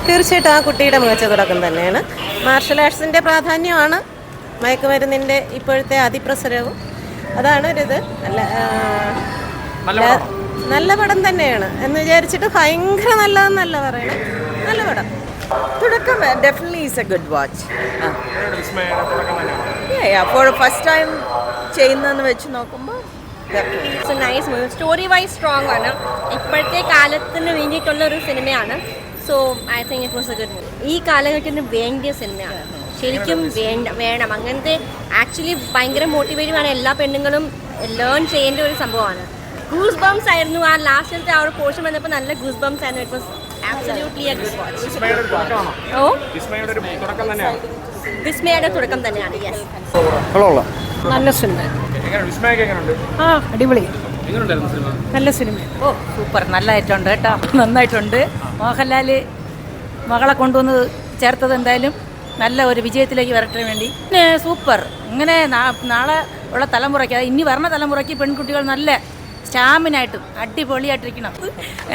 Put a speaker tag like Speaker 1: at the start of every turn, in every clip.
Speaker 1: തീർച്ചയായിട്ടും ആ കുട്ടിയുടെ മികച്ച തുടക്കം തന്നെയാണ്. മാർഷൽ ആർട്സിൻ്റെ പ്രാധാന്യമാണ് മയക്കുമരുന്നിൻ്റെ ഇപ്പോഴത്തെ അതിപ്രസരവും. അതാണ് ഒരിത്. നല്ല പടം തന്നെയാണ് എന്ന് വിചാരിച്ചിട്ട് ഭയങ്കര നല്ലതെന്നല്ല പറയണേ. നല്ല പടം.
Speaker 2: തുടക്കം definitely is a good watch. For first time ചെയ്യുന്നതെന്ന് വെച്ച് നോക്കുമ്പോൾ
Speaker 3: nice movie. Story wise strong ആണ്. ഇപ്പോഴത്തെ കാലത്തിന് വേണ്ടിയിട്ടുള്ള ഒരു സിനിമയാണ്. So I think it was a good movie. ഈ കാലഘട്ടത്തിന് വേണ്ടിയ സിനിമയാണ്. ശരിക്കും വേണം അങ്ങനത്തെ. ആക്ച്വലി ഭയങ്കര മോട്ടിവേറ്റീവ് ആണ്. എല്ലാ പെണ്ണുങ്ങളും ലേൺ ചെയ്യേണ്ട ഒരു സംഭവമാണ്. ഗൂസ് ബംസ് ആയിരുന്നു ആ ലാസ്റ്റിലത്തെ ആ ഒരു പോർഷൻ വന്നപ്പോൾ. നല്ല ഗൂസ് ബംസ് ആയിരുന്നു. It was absolutely a good watch. വിസ്മയുടെ തുടക്കം തന്നെയാണ്. യെസ്,
Speaker 4: നല്ല സിനിമ. അടിപൊളി, നല്ല സിനിമ.
Speaker 5: സൂപ്പർ, നല്ലതായിട്ടുണ്ട് കേട്ടോ, നന്നായിട്ടുണ്ട്. മോഹൻലാൽ മകളെ കൊണ്ടുവന്ന് ചേർത്തത് എന്തായാലും നല്ല ഒരു വിജയത്തിലേക്ക് വരട്ടെ വേണ്ടി. പിന്നെ സൂപ്പർ. ഇങ്ങനെ നാളെ ഉള്ള തലമുറയ്ക്ക്, ഇനി വരണ തലമുറയ്ക്ക് പെൺകുട്ടികൾ നല്ല സ്റ്റാമിനായിട്ടും അടിപൊളിയായിട്ടിരിക്കണം.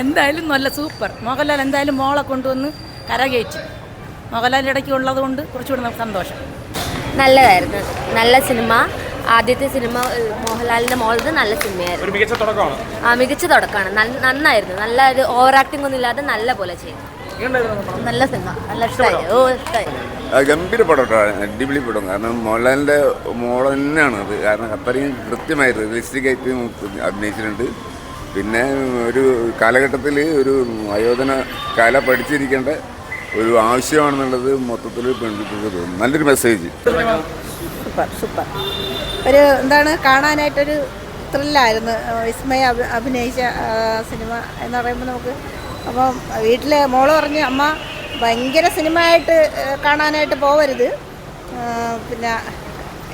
Speaker 5: എന്തായാലും നല്ല സൂപ്പർ. മോഹൻലാൽ എന്തായാലും മോളെ കൊണ്ടുവന്ന് കരകയറ്റി. മോഹൻലാലിൻ്റെ ഇടയ്ക്ക് ഉള്ളത് കൊണ്ട് കുറച്ചുകൂടി നമുക്ക് സന്തോഷം.
Speaker 3: നല്ലതായിരുന്നു. നല്ല സിനിമ. ആദ്യത്തെ സിനിമ മോഹൻലാലിൻ്റെ മോളത് നല്ല സിനിമയായിരുന്നു. മികച്ച തുടക്കമാണ്. നന്നായിരുന്നു. നല്ല ഒരു ഓവർ ആക്ടിംഗ് ഒന്നും ഇല്ലാതെ നല്ല പോലെ ചെയ്തു. നല്ല സിനിമ, നല്ല ഇഷ്ടമായി. ഇഷ്ടമായി.
Speaker 6: ഗംഭീര പടം കേട്ടോ, അടിപൊളി പടം. കാരണം മോഹൻലാലിൻ്റെ മോൾ തന്നെയാണ് അത്. കാരണം അത്രയും കൃത്യമായി റിയലിസ്റ്റിക് ആയിട്ട് അഭിനയിച്ചിട്ടുണ്ട്. പിന്നെ ഒരു കാലഘട്ടത്തിൽ ഒരു വയോജന കല പഠിച്ചിരിക്കേണ്ട ഒരു ആവശ്യമാണെന്നുള്ളത് മൊത്തത്തിൽ പെൺകുട്ടികൾക്ക് തോന്നുന്നു. നല്ലൊരു മെസ്സേജ്.
Speaker 2: Super super. ഒരു എന്താണ് കാണാനായിട്ടൊരു ത്രില്ലായിരുന്നു. വിസ്മയ അഭിനയിച്ച സിനിമ എന്ന് പറയുമ്പോൾ നമുക്ക്. അപ്പം വീട്ടിൽ മോള് പറഞ്ഞ് അമ്മ ഭയങ്കര സിനിമ ആയിട്ട് കാണാനായിട്ട് പോകരുത്, പിന്നെ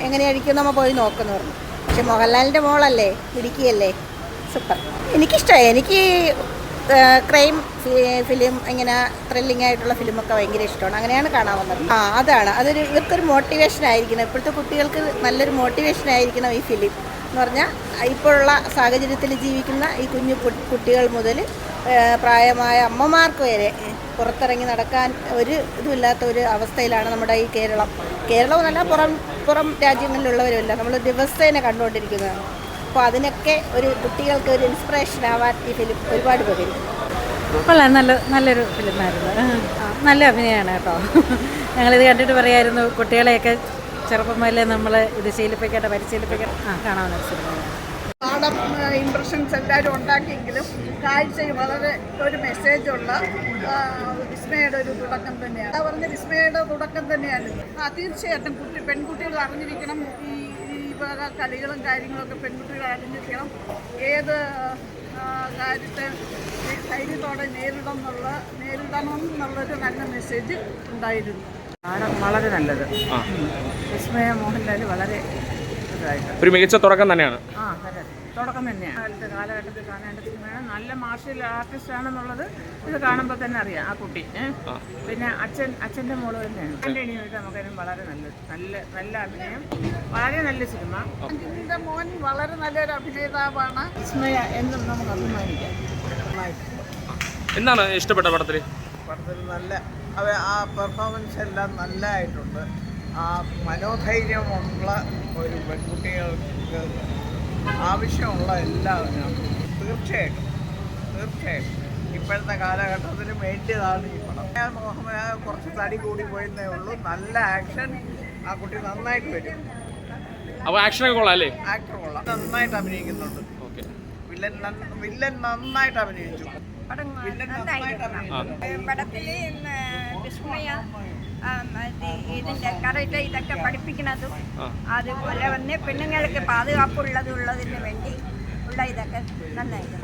Speaker 2: എങ്ങനെയായിരിക്കും നമ്മൾ പോയി നോക്കുന്നു പറഞ്ഞു. പക്ഷെ മോഹൻലാലിൻ്റെ മോളല്ലേ, ഇടുക്കിയല്ലേ. സൂപ്പർ. എനിക്കിഷ്ടമായി. എനിക്ക് ക്രൈം ഫിലിം, ഇങ്ങനെ ത്രില്ലിംഗ് ആയിട്ടുള്ള ഫിലിമൊക്കെ ഭയങ്കര ഇഷ്ടമാണ്. അങ്ങനെയാണ് കാണാൻ വന്നത്. അതാണ്. ഇവർക്കൊരു മോട്ടിവേഷൻ ആയിരിക്കണം. ഇപ്പോഴത്തെ കുട്ടികൾക്ക് നല്ലൊരു മോട്ടിവേഷൻ ആയിരിക്കണം ഈ ഫിലിം എന്ന് പറഞ്ഞാൽ. ഇപ്പോഴുള്ള സാഹചര്യത്തിൽ ജീവിക്കുന്ന ഈ കുഞ്ഞു കുട്ടികൾ മുതൽ പ്രായമായ അമ്മമാർക്ക് വരെ പുറത്തിറങ്ങി നടക്കാൻ ഒരു ഇതുമില്ലാത്ത ഒരു അവസ്ഥയിലാണ് നമ്മുടെ ഈ കേരളവുമല്ല പുറം രാജ്യങ്ങളിലുള്ളവരുമല്ല നമ്മൾ ദിവസേന കണ്ടുകൊണ്ടിരിക്കുന്നതാണ്. അപ്പോൾ അതിനൊക്കെ ഒരു കുട്ടികൾക്ക് ഒരു ഇൻസ്പിറേഷൻ ആവാൻ ഈ ഫിലിം ഒരുപാട് പേര്.
Speaker 4: കൊള്ളാം, നല്ലൊരു ഫിലിമായിരുന്നു. നല്ല അഭിനയമാണ് കേട്ടോ. ഞങ്ങളിത് കണ്ടിട്ട് പറയായിരുന്നു കുട്ടികളെയൊക്കെ ചെറുപ്പം മുതലേ നമ്മൾ ഇത് പരിശീലിപ്പിക്കേണ്ട കാണാവുന്ന സിനിമയാണ്.
Speaker 2: നാടൻ ഇംപ്രഷൻസ് എല്ലാവരും ഉണ്ടാക്കിയെങ്കിലും കാഴ്ചയിൽ വളരെ ഒരു മെസ്സേജുള്ള വിസ്മയുടെ ഒരു തുടക്കം തന്നെയാണ്. പറഞ്ഞ വിസ്മയുടെ തുടക്കം തന്നെയാണ്. തീർച്ചയായിട്ടും പെൺകുട്ടികൾ അറിഞ്ഞിരിക്കണം. ഈ വക കളികളും കാര്യങ്ങളൊക്കെ പെൺകുട്ടികൾ അറിഞ്ഞിരിക്കണം. ഏത് കാര്യത്തെ ധൈര്യത്തോടെ നേരിടണം എന്നുള്ളൊരു നല്ല മെസ്സേജ് ഉണ്ടായിരുന്നു.
Speaker 7: വളരെ നല്ലത്. വിസ്മയ മോഹൻലാൽ വളരെ
Speaker 8: ഒരു മികച്ച തുടക്കം തന്നെയാണ്.
Speaker 7: തുടക്കം തന്നെയാണ്. കാലഘട്ടത്തിൽ കാണേണ്ട സിനിമയാണ്. നല്ല മാർഷ്യൽ ആർട്ടിസ്റ്റ് ആണെന്നുള്ളത് ഇത് കാണുമ്പോൾ തന്നെ അറിയാം ആ കുട്ടി. പിന്നെ അച്ഛൻ്റെ മോള് തന്നെയാണ്. നമുക്കതിനും വളരെ നല്ല അഭിനയം, വളരെ നല്ല സിനിമ.
Speaker 2: എൻ്റെ മോൻ വളരെ നല്ലൊരു അഭിനേതാവാണ്.
Speaker 7: വിസ്മയ എന്നും നമുക്ക് അഭിമാനിക്കാം.
Speaker 8: എന്താണ് ഇഷ്ടപ്പെട്ട പടത്തിൽ
Speaker 9: നല്ല ആ പെർഫോമൻസ് എല്ലാം നല്ലതായിട്ടുണ്ട്. ആ മനോധൈര്യമുള്ള ഒരു പെൺകുട്ടികൾക്ക് ആവശ്യമുള്ള എല്ലാവരും തീർച്ചയായിട്ടും ഇപ്പോഴത്തെ കാലഘട്ടത്തിന് വേണ്ടിയതാണ് ഈ പടം. കുറച്ച് തടി കൂടി പോയെന്നേ ഉള്ളൂ. നല്ല ആക്ഷൻ. ആ കുട്ടി നന്നായിട്ട് വരും.
Speaker 8: ആക്ടർ കൊള്ളാം.
Speaker 9: നന്നായിട്ട് അഭിനയിക്കുന്നുണ്ട്. വില്ലൻ നന്നായിട്ട് അഭിനയിച്ചു.
Speaker 3: പടത്തില് വിസ്മയ ഇതിന്റെ കറക്റ്റ് ഇതൊക്കെ പഠിപ്പിക്കുന്നതും അതുപോലെ വന്ന് പെണ്ണുങ്ങൾക്ക് പാതുകാപ്പുള്ളതിന് വേണ്ടി ഉള്ള ഇതൊക്കെ നന്നായിരുന്നു.